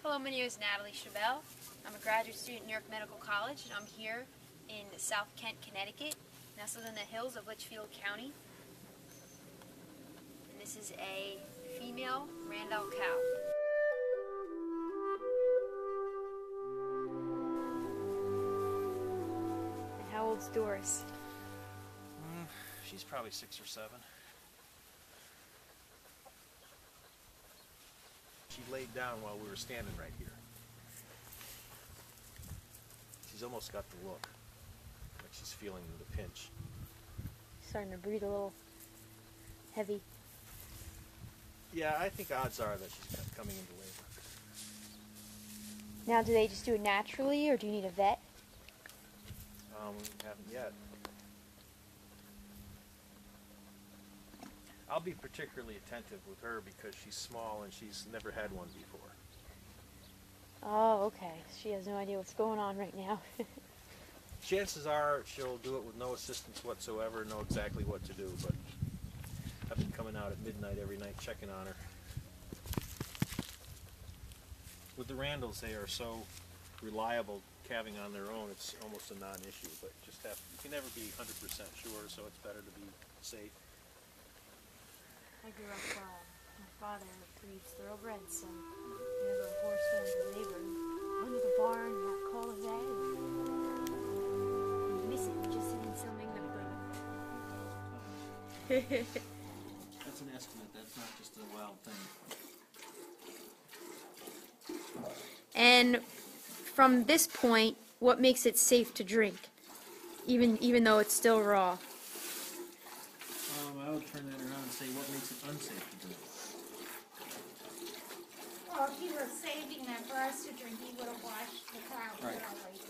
Hello, my name is Natalie Chabelle. I'm a graduate student at New York Medical College, and I'm here in South Kent, Connecticut, nestled in the hills of Litchfield County. And this is a female Randall cow. And how old's Doris? She's probably 6 or 7. She laid down while we were standing right here. She's almost got the look, like she's feeling the pinch. Starting to breathe a little heavy. Yeah, I think odds are that she's coming into labor. Now, do they just do it naturally, or do you need a vet? We haven't yet. I'll be particularly attentive with her because she's small and she's never had one before. Oh, okay. She has no idea what's going on right now. Chances are she'll do it with no assistance whatsoever, know exactly what to do, but I've been coming out at midnight every night checking on her. With the Randalls, they are so reliable calving on their own, it's almost a non-issue, but you can never be 100% sure, so it's better to be safe. I grew up, my father breeds thoroughbreds, so whenever a horse went into labor, run to the barn and not call his dad, and you miss it, just sitting something that That's an estimate, that's not just a wild thing. And from this point, what makes it safe to drink, even though it's still raw? I would turn that around and say, what makes it unsafe to drink? Well, if he was saving that for us to drink, he would have washed the cow thoroughly.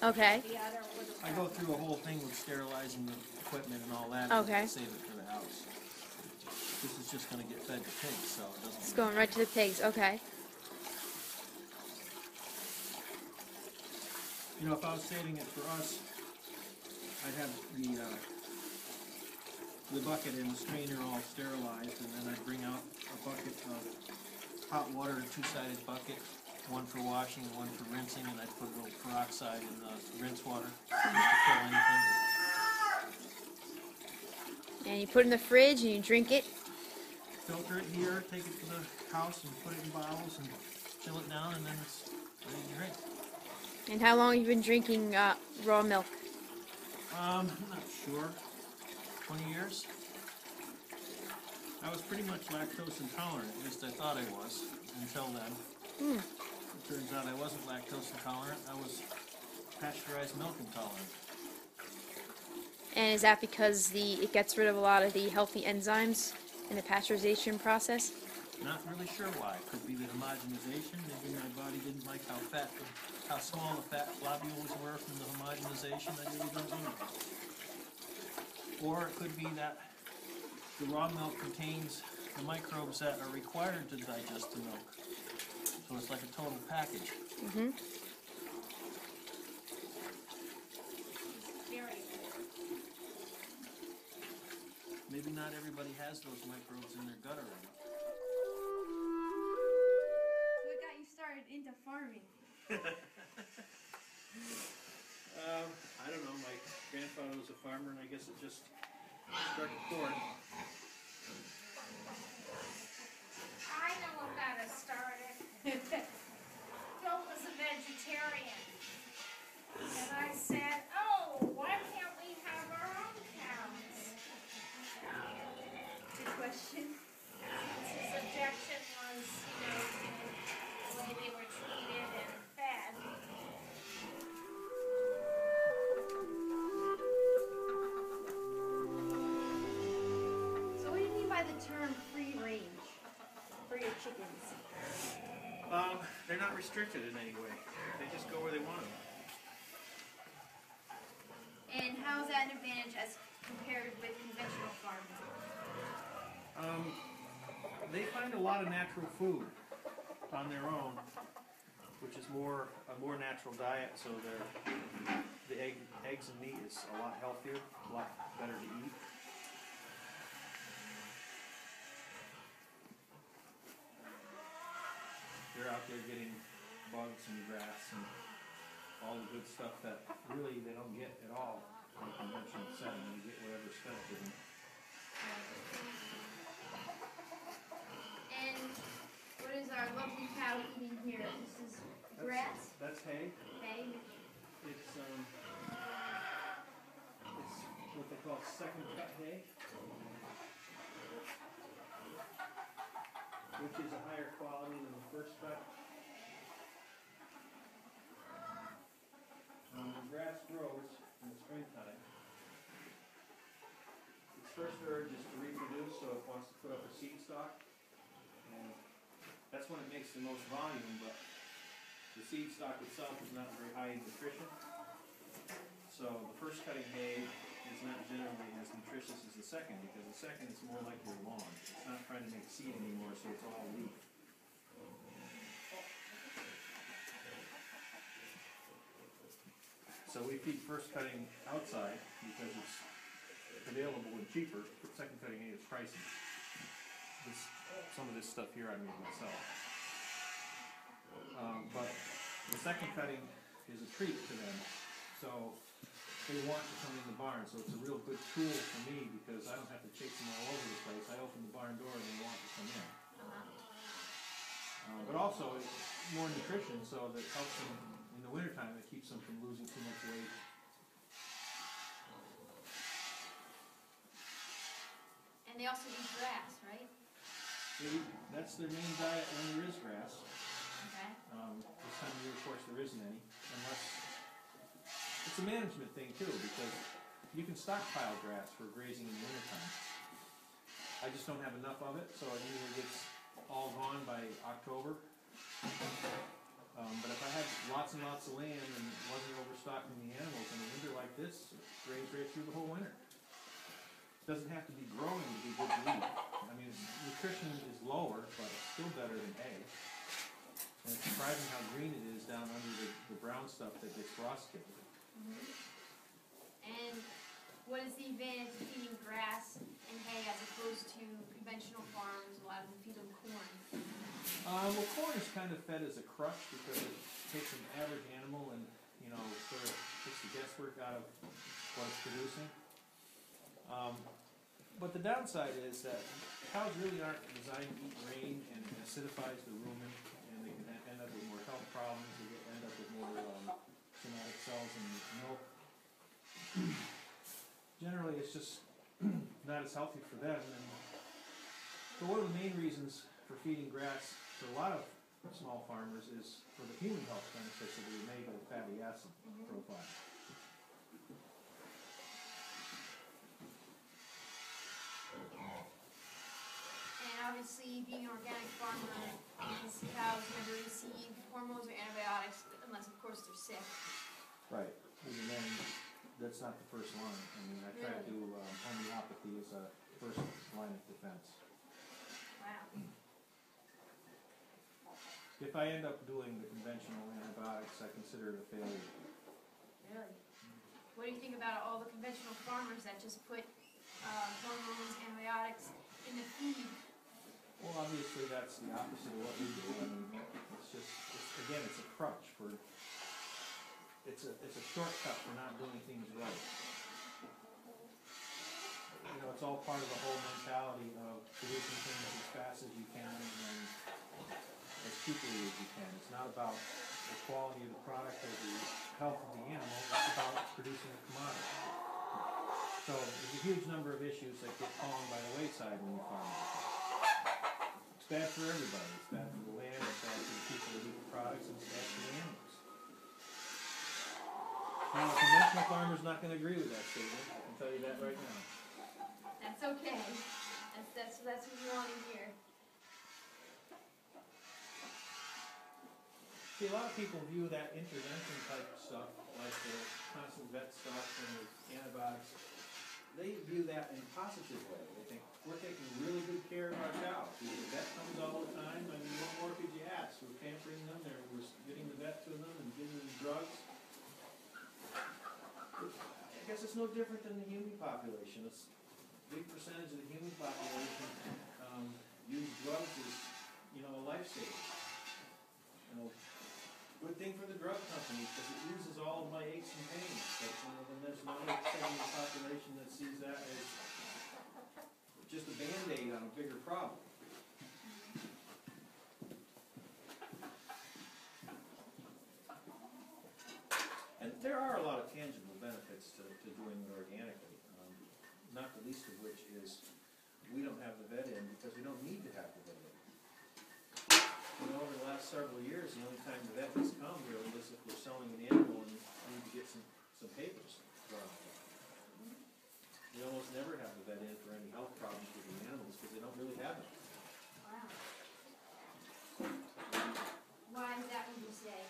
Okay. The other would have. I go through a whole thing with sterilizing the equipment and all that Okay. to save it for the house. This is just going to get fed to pigs, so it doesn't... It's going right to the pigs, okay. You know, if I was saving it for us, I'd have the bucket and the strainer all sterilized, and then I'd bring out a bucket of hot water, a two-sided bucket, one for washing and one for rinsing, and I'd put a little peroxide in the rinse water just to kill anything. And you put it in the fridge and you drink it. Filter it here, take it to the house and put it in bottles and chill it down, and then it's ready to drink. And how long have you been drinking raw milk? I'm not sure. 20 years? I was pretty much lactose intolerant, at least I thought I was, until then. It turns out I wasn't lactose intolerant, I was pasteurized milk intolerant. And is that because it gets rid of a lot of the healthy enzymes in the pasteurization process? Not really sure why. Could be the homogenization. Maybe my body didn't like how small the fat globules were from the homogenization. I really don't know. Or it could be that the raw milk contains the microbes that are required to digest the milk. So it's like a total package. Mm-hmm. Maybe not everybody has those microbes in their gut already. What got you started into farming? I don't know. My grandfather was a farmer, and I guess it just struck a chord. I know what got us started. Phil was a vegetarian. And I said, oh, why can't we have our own cows? Good question. His objection was, the way they were treated and fed. So what do you mean by the term free range for your chickens? They're not restricted in any way. They just go where they want to. And how is that an advantage as compared with conventional farming? They find a lot of natural food on their own, which is a more natural diet, so the eggs and meat is a lot healthier, a lot better to eat. They're out there getting bugs and grass and all the good stuff that really they don't get at all in a conventional setting. You get whatever's fed to them. And what is our lovely cow eating here? This is grass? That's hay. Hay? It's what they call second cut hay, which is a higher quality than the first cut. When grass grows in the springtime, its first urge is to reproduce, so it wants to put up a seed stock, and that's when it makes the most volume, but the seed stock itself is not very high in nutrition. So the first cutting hay is not generally as nutritious as the second, because the second is more like your lawn. It's not trying to make seed anymore, so it's all leaf. So we feed first cutting outside because it's available and cheaper. Second cutting hay is pricey. Some of this stuff here I made myself. But the second cutting is a treat to them. So they want to come in the barn. So it's a real good tool for me because I don't have to chase them all over the place. I open the barn door and they want to come in. But also it's more nutrition, so that helps them in the wintertime. It keeps them from losing too much weight. And they also eat grass, right? That's their main diet when there is grass. Okay. This time of year, of course, there isn't any, unless it's a management thing too, because you can stockpile grass for grazing in the wintertime. I just don't have enough of it, so it usually gets all gone by October. But if I had lots and lots of land and wasn't overstocking the animals in a winter like this, it graze right through the whole winter. It doesn't have to be growing to be good to eat. I mean, nutrition is lower, but it's still better than hay. And it's surprising how green it is down under the brown stuff that gets frost-killed. And what is the advantage of feeding grass and hay as opposed to conventional farms? A lot of them feed them corn. Well, corn is kind of fed as a crush because it takes an average animal and, sort of takes the guesswork out of what it's producing. But the downside is that cows really aren't designed to eat grain, and it acidifies the rumen, and they can end up with more health problems. They end up with more somatic cells in the milk. Generally, it's just not as healthy for them. And so one of the main reasons for feeding grass for a lot of small farmers is for the human health benefits of the omega fatty acid profile. Obviously, being an organic farmer, these cows never receive hormones or antibiotics unless, of course, they're sick. Right. And then that's not the first line. I mean, I try to do homeopathy as a first line of defense. Wow. If I end up doing the conventional antibiotics, I consider it a failure. Really? What do you think about all the conventional farmers that just put hormones, antibiotics in the feed? Well, obviously that's the opposite of what we do. I mean, again, it's a crutch for, it's a shortcut for not doing things right. It's all part of the whole mentality of producing things as fast as you can and as cheaply as you can. It's not about the quality of the product or the health of the animal, it's about producing a commodity. So there's a huge number of issues that get fallen by the wayside when you farm. It's bad for everybody. It's bad for the land, it's bad for the people that eat the products, and it's bad for the animals. Now, a conventional farmer's not going to agree with that statement. I can tell you that right now. That's okay. That's what we want to hear. See, a lot of people view that intervention type of stuff, like the constant vet stuff and the antibiotics, they view that in a positive way. They think, we're taking really good care of our cows. The vet comes all the time. I mean, what more could you ask? We're pampering them. We're getting the vet to them and giving them drugs. I guess it's no different than the human population. A big percentage of the human population use drugs as, a lifesaver. Good thing for the drug company, because it uses all of my aches and pains, but, then there's another segment of the population that sees that as just a Band-Aid on a bigger problem. And there are a lot of tangible benefits to doing it organically, not the least of which is we don't have the vet in because we don't need to have the vet in. Over the last several years, the only time the vet has come really is if we're selling an animal and need to get some papers drawn up. We almost never have the vet in for any health problems with the animals because they don't really have them. Wow. Why is that, would you say?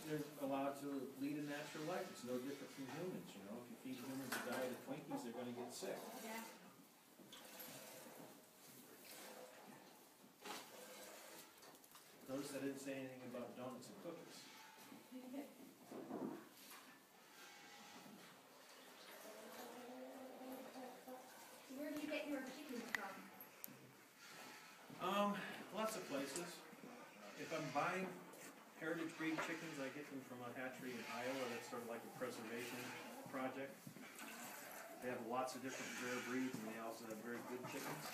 They're allowed to lead a natural life. It's no different from humans, you know. If you feed humans a diet of Twinkies, they're going to get sick. Yeah. Notice I didn't say anything about donuts and cookies. Where do you get your chickens from? Lots of places. If I'm buying heritage breed chickens, I get them from a hatchery in Iowa. That's sort of like a preservation project. They have lots of different rare breeds, and they also have very good chickens.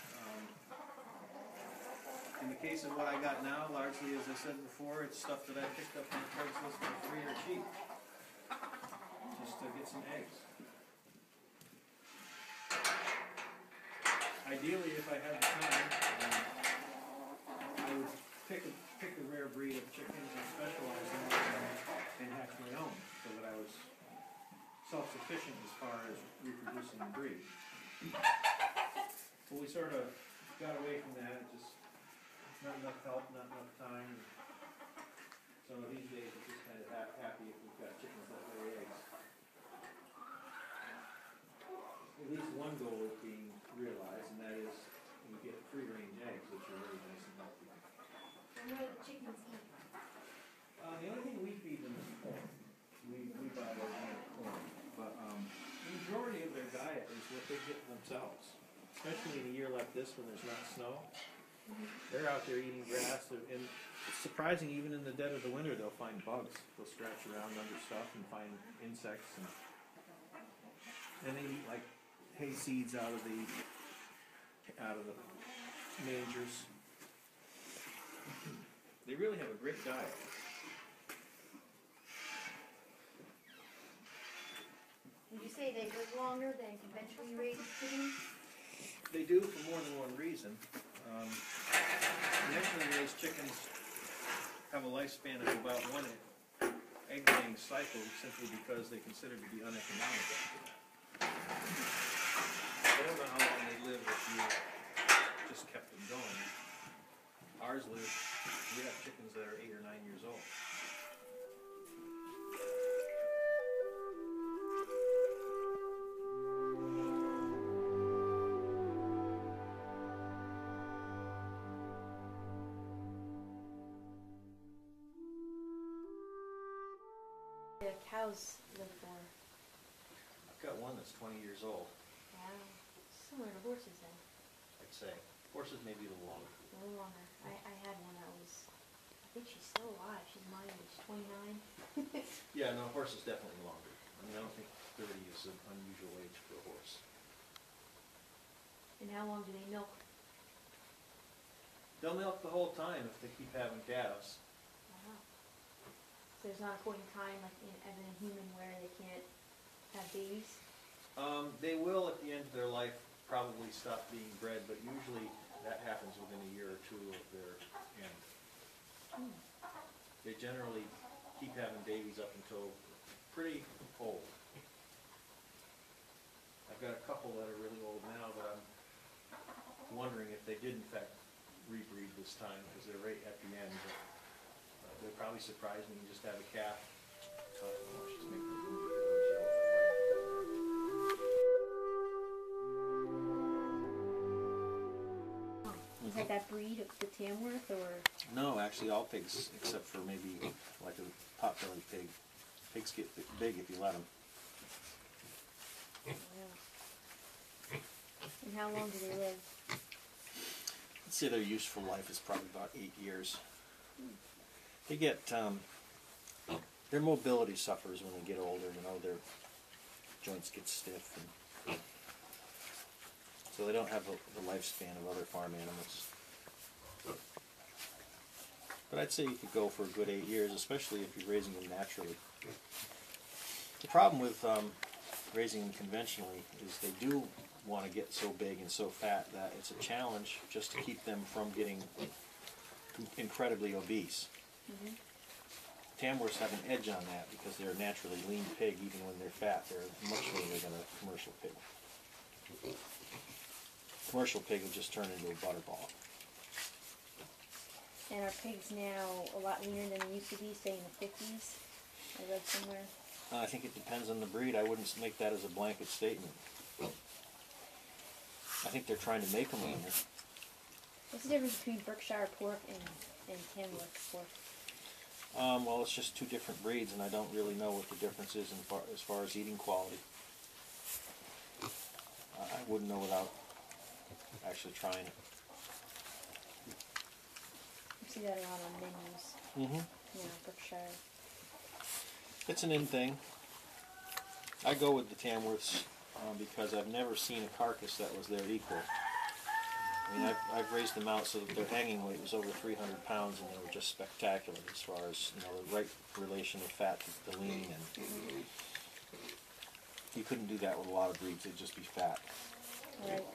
In the case of what I got now, largely, as I said before, it's stuff that I picked up on Craigslist for free or cheap, just to get some eggs. Ideally, if I had the time, I would pick a rare breed of chickens and specialize in them and hatch my own, so that I was self-sufficient as far as reproducing the breed. But we sort of got away from that. It just not enough help, not enough time. So these days, we're just kind of happy if we've got chickens that lay eggs. At least one goal is being realized, and that is you get free-range eggs, which are really nice and healthy. And what do the chickens eat? The only thing we feed them is corn. We buy organic corn. But the majority of their diet is what they get themselves. Especially in a year like this when there's not snow. They're out there eating grass, and it's surprising, even in the dead of the winter, they'll find bugs. They'll scratch around under stuff and find insects, and they eat like hay seeds out of the mangers. They really have a great diet. Would you say they live longer than conventionally raised chickens? They do for more than one reason. Conventionally raised chickens have a lifespan of about one egg-laying cycle simply because they consider to be uneconomic after that. I don't know how long they live if you just kept them going. Ours live, we have chickens that are 8 or 9 years old. The cows live for? I've got one that's 20 years old, Wow. Similar to horses then. I'd say. Horses may be a little longer. A little longer. I had one that was, I think she's still alive. She's my age, 29. Yeah, no, horse is definitely longer. I mean, I don't think 30 is an unusual age for a horse. And how long do they milk? They'll milk the whole time if they keep having calves. Wow. So there's not a point in time, like as in a human, where they can't have babies? They will at the end of their life probably stop being bred, but usually that happens within a year or two of their end. They generally keep having babies up until pretty old. I've got a couple that are really old now, but I'm wondering if they did in fact rebreed this time, because they're right at the end. They'll probably surprise me and just have a calf. Oh, she's making a movie. Is that that breed of the Tamworth, or? No, actually all pigs, except for maybe like a pot-bellied pig. Pigs get big if you let them. Yeah. And how long do they live? I'd say their useful life is probably about 8 years. They get, their mobility suffers when they get older, you know, their joints get stiff, and so they don't have the lifespan of other farm animals. But I'd say you could go for a good 8 years, especially if you're raising them naturally. The problem with raising them conventionally is they do want to get so big and so fat that it's a challenge just to keep them from getting incredibly obese. Mm-hmm. Tamworths have an edge on that because they're a naturally lean pig. Even when they're fat, they're much leaner than a commercial pig. Commercial pig will just turn into a butterball. And are pigs now a lot leaner than they used to be, say in the 50s? I read somewhere. I think it depends on the breed. I wouldn't make that as a blanket statement. I think they're trying to make them leaner. What's the difference between Berkshire pork and Tamworth pork? Well, it's just two different breeds, and I don't really know what the difference is as far as eating quality. I wouldn't know without actually trying it. You see that a lot on menus. Mm-hmm. Yeah, Berkshire. It's an in thing. I go with the Tamworths because I've never seen a carcass that was their equal. I mean, I've raised them out so that their hanging weight was over 300 pounds, and they were just spectacular as far as, you know, the right relation of fat to the lean. And you couldn't do that with a lot of breeds; they'd just be fat. Right.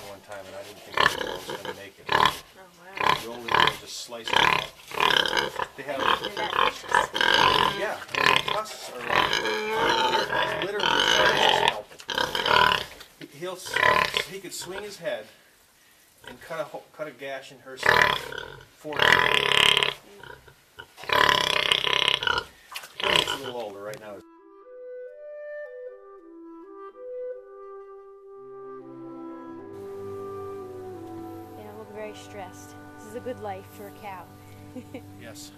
One time, and I didn't think I was going to make it. Oh, wow. The only way to just slice them up. They have, They're that vicious. yeah, and the tusks are like literally sharp as a scalpel. He could swing his head and cut a gash in her side. When he gets a little older, right now. They don't look very stressed. This is a good life for a cow. Yes.